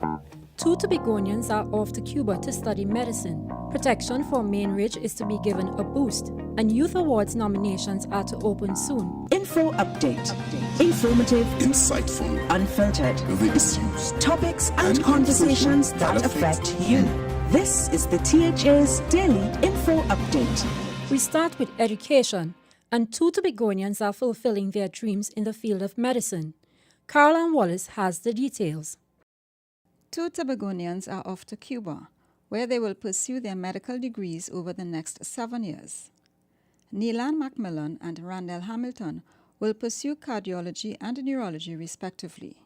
Two Tobagonians are off to Cuba to study medicine. Protection for Main Ridge is to be given a boost, and Youth Awards nominations are to open soon. Info update. Informative, insightful, unfiltered. the issues, Topics and conversations that affect you. This is the THA's Daily Info Update. We start with education, and two Tobagonians are fulfilling their dreams in the field of medicine. Caroline Wallace has the details. Two Tobagonians are off to Cuba, where they will pursue their medical degrees over the next 7 years. Neelan Macmillan and Randall Hamilton will pursue cardiology and neurology respectively.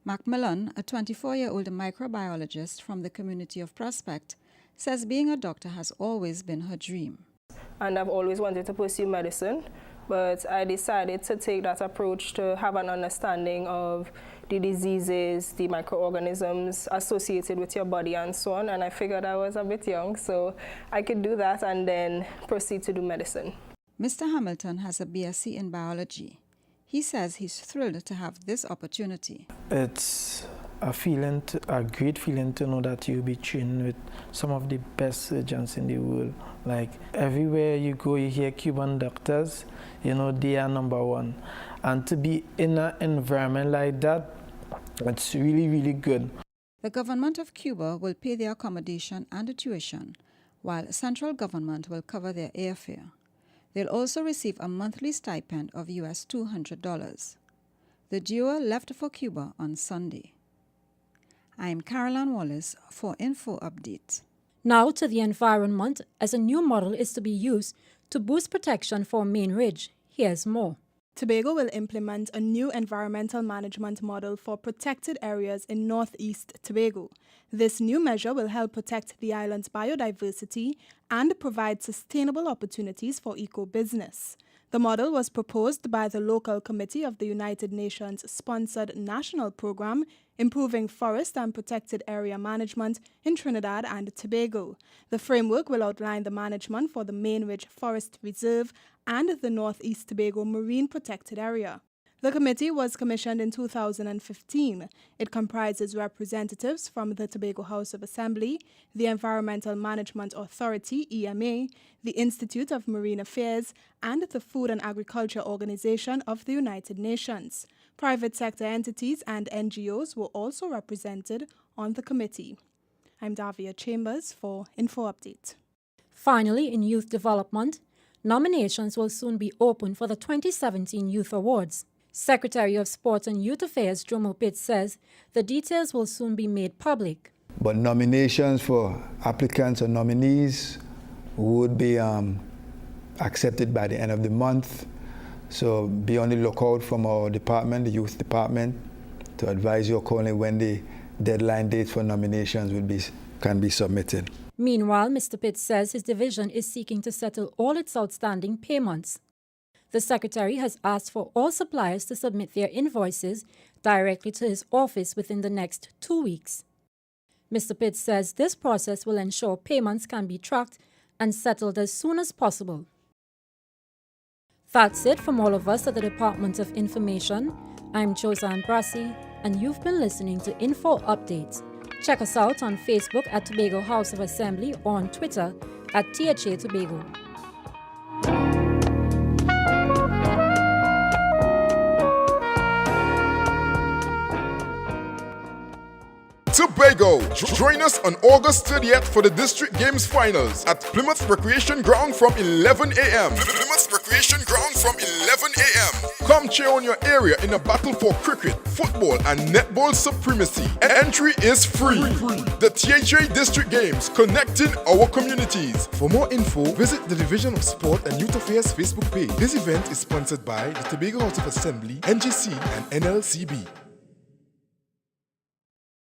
Macmillan, a 24-year-old microbiologist from the community of Prospect, says being a doctor has always been her dream. And I've always wanted to pursue medicine, but I decided to take that approach to have an understanding of the diseases, the microorganisms associated with your body and so on, and I figured I was a bit young, so I could do that and then proceed to do medicine. Mr. Hamilton has a BSc in biology. He says he's thrilled to have this opportunity. It's a great feeling to know that you'll be training with some of the best surgeons in the world. Like everywhere you go, you hear Cuban doctors, they are number one. And to be in an environment like that, it's really, really good. The government of Cuba will pay their accommodation and the tuition, while central government will cover their airfare. They'll also receive a monthly stipend of US $200. The duo left for Cuba on Sunday. I'm Caroline Wallace for Info Update. Now to the environment, as a new model is to be used to boost protection for Main Ridge. Here's more. Tobago will implement a new environmental management model for protected areas in northeast Tobago. This new measure will help protect the island's biodiversity and provide sustainable opportunities for eco-business. The model was proposed by the local committee of the United Nations-sponsored national program Improving Forest and Protected Area Management in Trinidad and Tobago. The framework will outline the management for the Main Ridge Forest Reserve and the Northeast Tobago Marine Protected Area. The committee was commissioned in 2015. It comprises representatives from the Tobago House of Assembly, the Environmental Management Authority, EMA, the Institute of Marine Affairs, and the Food and Agriculture Organization of the United Nations. Private sector entities and NGOs were also represented on the committee. I'm Davia Chambers for Info Update. Finally, in youth development, nominations will soon be open for the 2017 Youth Awards. Secretary of Sports and Youth Affairs Jomo Pitts says the details will soon be made public. But nominations for applicants or nominees would be accepted by the end of the month. So be on the lookout from our department, the youth department, to advise you accordingly when the deadline dates for nominations can be submitted. Meanwhile, Mr. Pitts says his division is seeking to settle all its outstanding payments. The Secretary has asked for all suppliers to submit their invoices directly to his office within the next 2 weeks. Mr. Pitts says this process will ensure payments can be tracked and settled as soon as possible. That's it from all of us at the Department of Information. I'm Josanne Brassi, and you've been listening to Info Updates. Check us out on Facebook at Tobago House of Assembly or on Twitter at THA Tobago. Tobago. Join us on August 30th for the District Games Finals at Plymouth Recreation Ground from 11 a.m. Plymouth Recreation Ground from 11 a.m. Come cheer on your area in a battle for cricket, football, and netball supremacy. Entry is free. The THA District Games, connecting our communities. For more info, visit the Division of Sport and Youth Affairs Facebook page. This event is sponsored by the Tobago House of Assembly, NGC, and NLCB.